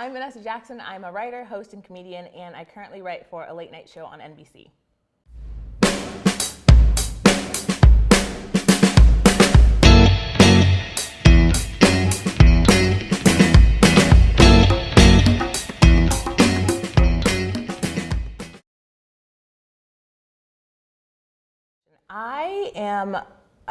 I'm Vanessa Jackson. I'm a writer, host, and comedian, and I currently write for a late night show on NBC.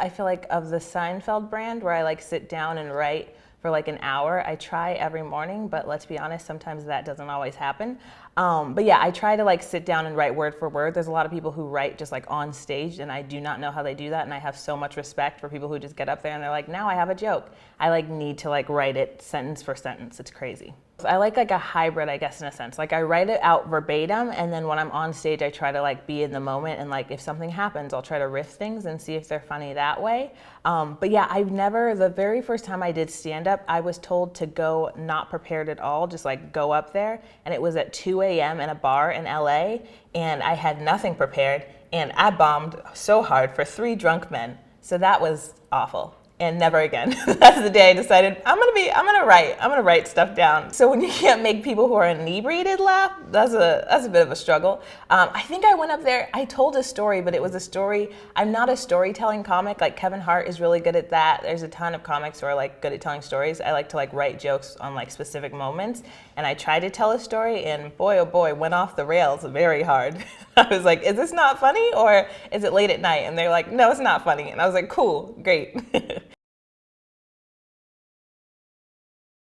I feel like of the Seinfeld brand where I like sit down and write for like an hour. I try every morning, but let's be honest, sometimes that doesn't always happen. But yeah, I try to like sit down and write word for word. There's a lot of people who write just like on stage, and I do not know how they do that. And I have so much respect for people who just get up there and they're like, now I have a joke. I like need to like write it sentence for sentence. It's crazy. I like a hybrid, I guess, in a sense. Like I write it out verbatim, and then when I'm on stage, I try to like be in the moment, and like if something happens, I'll try to riff things and see if they're funny that way. But yeah, the very first time I did stand up, I was told to go not prepared at all, just like go up there. And it was at 2 a.m. in a bar in LA, and I had nothing prepared, and I bombed so hard for 3 drunk men. So that was awful. And never again. That's the day I decided I'm gonna write stuff down. So when you can't make people who are inebriated laugh, that's a bit of a struggle. I think I went up there, I told a story, but it was a story. I'm not a storytelling comic. Like Kevin Hart is really good at that. There's a ton of comics who are like good at telling stories. I like to like write jokes on like specific moments. And I tried to tell a story, and boy, oh boy, went off the rails very hard. I was like, is this not funny, or is it late at night? And they're like, no, it's not funny. And I was like, cool, great.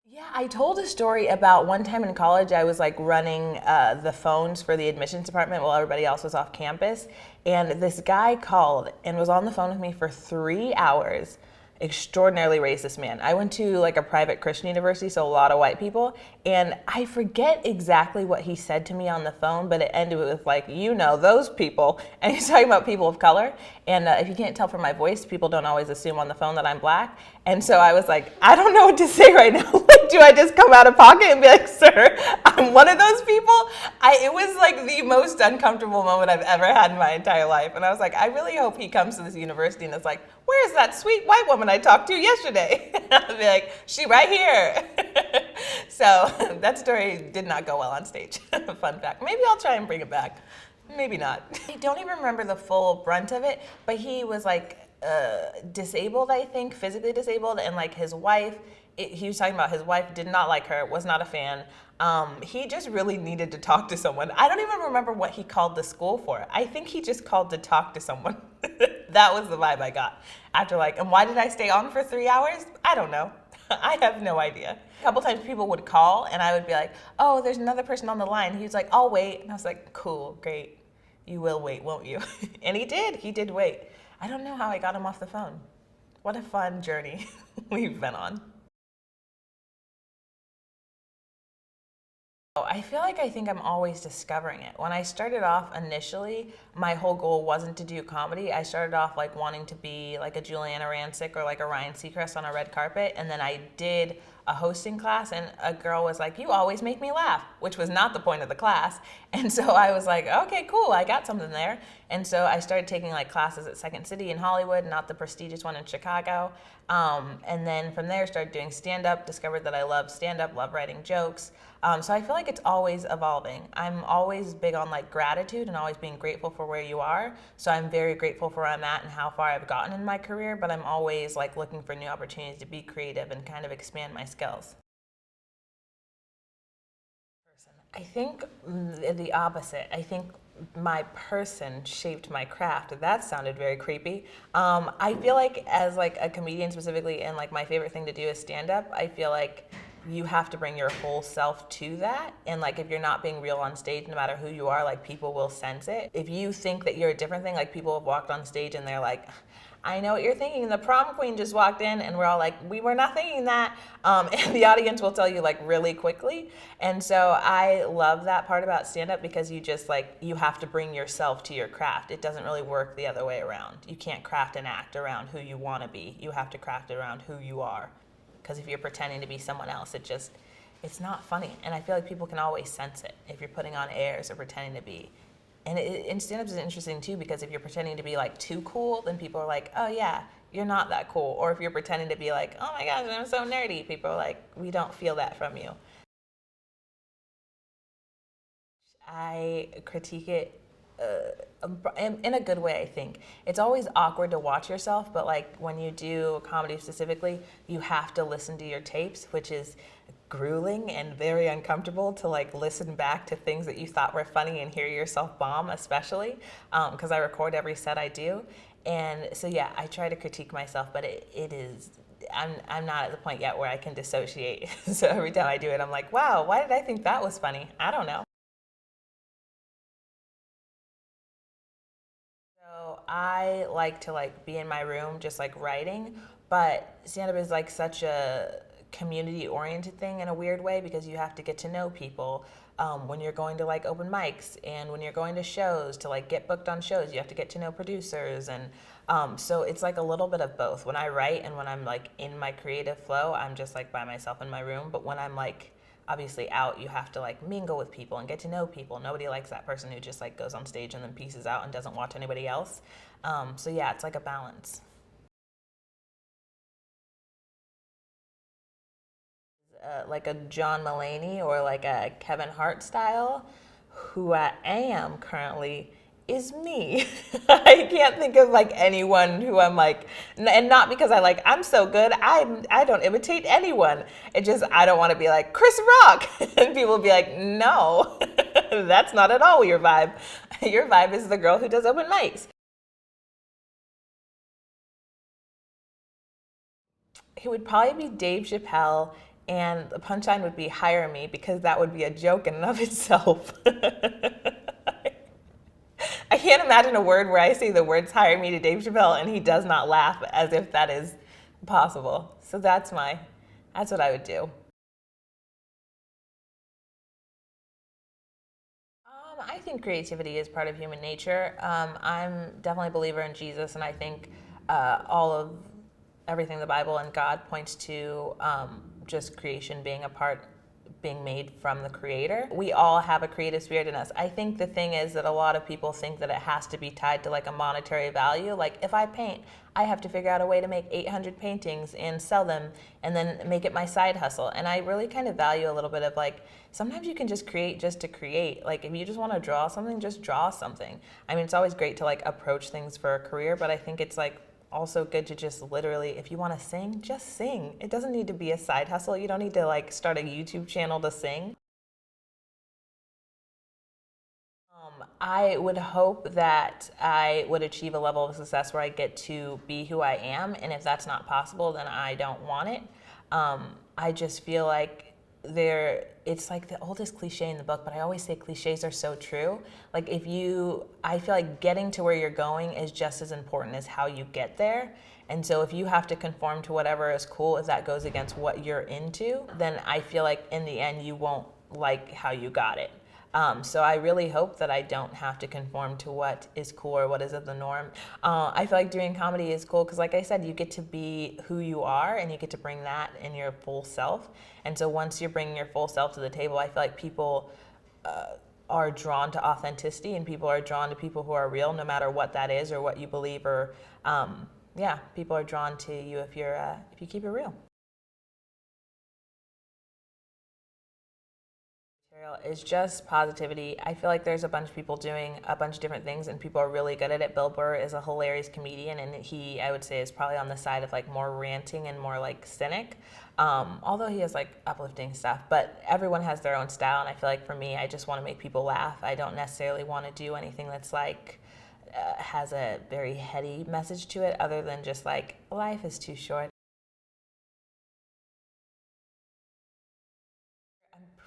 Yeah, I told a story about one time in college. I was like running the phones for the admissions department while everybody else was off campus. And this guy called and was on the phone with me for 3 hours. Extraordinarily racist man. I went to like a private Christian university, so a lot of white people. And I forget exactly what he said to me on the phone, but it ended with like, you know, those people. And he's talking about people of color. And if you can't tell from my voice, people don't always assume on the phone that I'm black. And so I was like, I don't know what to say right now. Like, do I just come out of pocket and be like, sir, I'm one of those people? It was like the most uncomfortable moment I've ever had in my entire life. And I was like, I really hope he comes to this university and is like, where's that sweet white woman I talked to yesterday? I'll be like, she right here. So that story did not go well on stage. Fun fact. Maybe I'll try and bring it back. Maybe not. I don't even remember the full brunt of it, but he was like disabled, I think, physically disabled, and like his wife, he was talking about his wife did not like her, was not a fan. He just really needed to talk to someone. I don't even remember what he called the school for. I think he just called to talk to someone. That was the vibe I got. After like, and why did I stay on for 3 hours? I don't know. I have no idea. A couple times people would call and I would be like, oh, there's another person on the line. He was like, I'll wait. And I was like, cool, great. You will wait, won't you? And he did wait. I don't know how I got him off the phone. What a fun journey we've been on. I feel like I think I'm always discovering it. When I started off initially, my whole goal wasn't to do comedy. I started off like wanting to be like a Juliana Rancic or like a Ryan Seacrest on a red carpet. And then I did a hosting class, and a girl was like, you always make me laugh, which was not the point of the class. And so I was like, okay, cool, I got something there. And so I started taking like classes at Second City in Hollywood, not the prestigious one in Chicago. And then from there started doing stand-up, discovered that I love stand-up, love writing jokes. So I feel like it's always evolving. I'm always big on like gratitude and always being grateful for where you are. So I'm very grateful for where I'm at and how far I've gotten in my career, but I'm always like looking for new opportunities to be creative and kind of expand my skills. I think the opposite. I think my person shaped my craft. That sounded very creepy. I feel like as like a comedian specifically, and like my favorite thing to do is stand up, I feel like you have to bring your whole self to that. And like if you're not being real on stage, no matter who you are, like people will sense it. If you think that you're a different thing, like people have walked on stage and they're like, I know what you're thinking. The prom queen just walked in, and we're all like, we were not thinking that. And the audience will tell you like really quickly. And so I love that part about stand-up, because you just like, you have to bring yourself to your craft. It doesn't really work the other way around. You can't craft an act around who you want to be. You have to craft it around who you are. Because if you're pretending to be someone else, it's not funny. And I feel like people can always sense it if you're putting on airs or pretending to be. And stand-up is interesting too, because if you're pretending to be like too cool, then people are like, oh yeah, you're not that cool. Or if you're pretending to be like, oh my gosh, I'm so nerdy, people are like, we don't feel that from you. I critique it in a good way, I think. It's always awkward to watch yourself, but like when you do comedy specifically, you have to listen to your tapes, which is grueling and very uncomfortable to like listen back to things that you thought were funny and hear yourself bomb, especially because I record every set I do. And so, yeah, I try to critique myself, but it is I'm not at the point yet where I can dissociate. So every time I do it, I'm like, wow, why did I think that was funny? I don't know. So I like to like be in my room just like writing, but stand up is like such a community oriented thing in a weird way because you have to get to know people when you're going to like open mics and when you're going to shows to like get booked on shows, you have to get to know producers and so it's like a little bit of both. When I write and when I'm like in my creative flow, I'm just like by myself in my room, but when I'm like obviously out, you have to like mingle with people and get to know people. Nobody likes that person who just like goes on stage and then pieces out and doesn't watch anybody else. So yeah, it's like a balance. Like a John Mulaney or like a Kevin Hart style, who I am currently is me. I can't think of like anyone who I'm like, and not because I'm so good. I don't imitate anyone. It just I don't want to be like Chris Rock, and people be like, no, that's not at all your vibe. Your vibe is the girl who does open mics. It would probably be Dave Chappelle, and the punchline would be hire me because that would be a joke in and of itself. I can't imagine a word where I say the words hire me to Dave Chappelle and he does not laugh as if that is possible. So that's what I would do. I think creativity is part of human nature. I'm definitely a believer in Jesus, and I think all of everything the Bible and God points to just creation being a part, being made from the Creator. We all have a creative spirit in us. I think the thing is that a lot of people think that it has to be tied to like a monetary value. Like if I paint, I have to figure out a way to make 800 paintings and sell them and then make it my side hustle. And I really kind of value a little bit of like, sometimes you can just create just to create. Like if you just want to draw something, just draw something. I mean, it's always great to like approach things for a career, but I think it's like also good to just literally, if you want to sing, just sing. It doesn't need to be a side hustle. You don't need to like start a YouTube channel to sing. I would hope that I would achieve a level of success where I get to be who I am, and if that's not possible, then I don't want it. I just feel like it's like the oldest cliche in the book, but I always say cliches are so true. Like I feel like getting to where you're going is just as important as how you get there. And so if you have to conform to whatever is cool, if that goes against what you're into, then I feel like in the end you won't like how you got it. So I really hope that I don't have to conform to what is cool or what is of the norm. I feel like doing comedy is cool because, like I said, you get to be who you are and you get to bring that in your full self. And so once you're bringing your full self to the table, I feel like people are drawn to authenticity and people are drawn to people who are real, no matter what that is or what you believe. Or yeah, people are drawn to you if you keep it real. Material is just positivity. I feel like there's a bunch of people doing a bunch of different things, and people are really good at it. Bill Burr is a hilarious comedian, and he, I would say, is probably on the side of like more ranting and more like cynic. Although he has like uplifting stuff, but everyone has their own style, and I feel like for me, I just want to make people laugh. I don't necessarily want to do anything that's like has a very heady message to it, other than just like life is too short.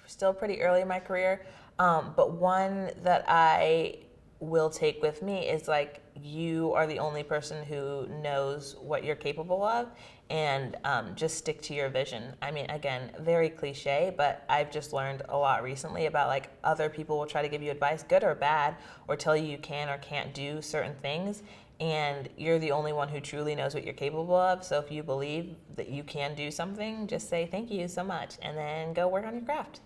Still pretty early in my career, but one that I will take with me is like you are the only person who knows what you're capable of, and just stick to your vision. I mean, again, very cliche, but I've just learned a lot recently about like other people will try to give you advice, good or bad, or tell you can or can't do certain things. And you're the only one who truly knows what you're capable of. So if you believe that you can do something, just say thank you so much and then go work on your craft.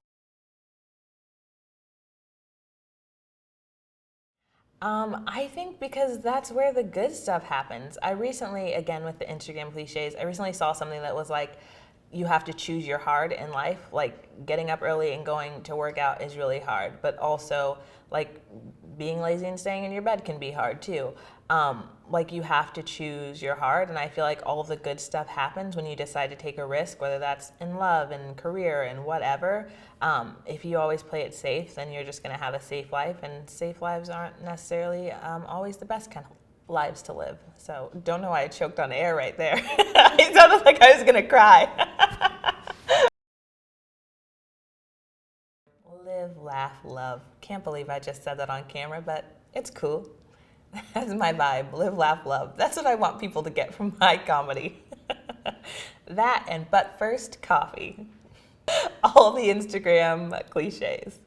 I think because that's where the good stuff happens. I recently, again with the Instagram cliches, I recently saw something that was like, you have to choose your hard in life. Like getting up early and going to work out is really hard, but also like being lazy and staying in your bed can be hard too. Like you have to choose your hard, and I feel like all of the good stuff happens when you decide to take a risk, whether that's in love and career and whatever. If you always play it safe, then you're just going to have a safe life, and safe lives aren't necessarily always the best kind of lives to live. So don't know why I choked on air right there. It sounded like I was going to cry. Live, laugh, love. Can't believe I just said that on camera, but it's cool. That's my vibe. Live, laugh, love. That's what I want people to get from my comedy. That and but first, coffee. All the Instagram cliches.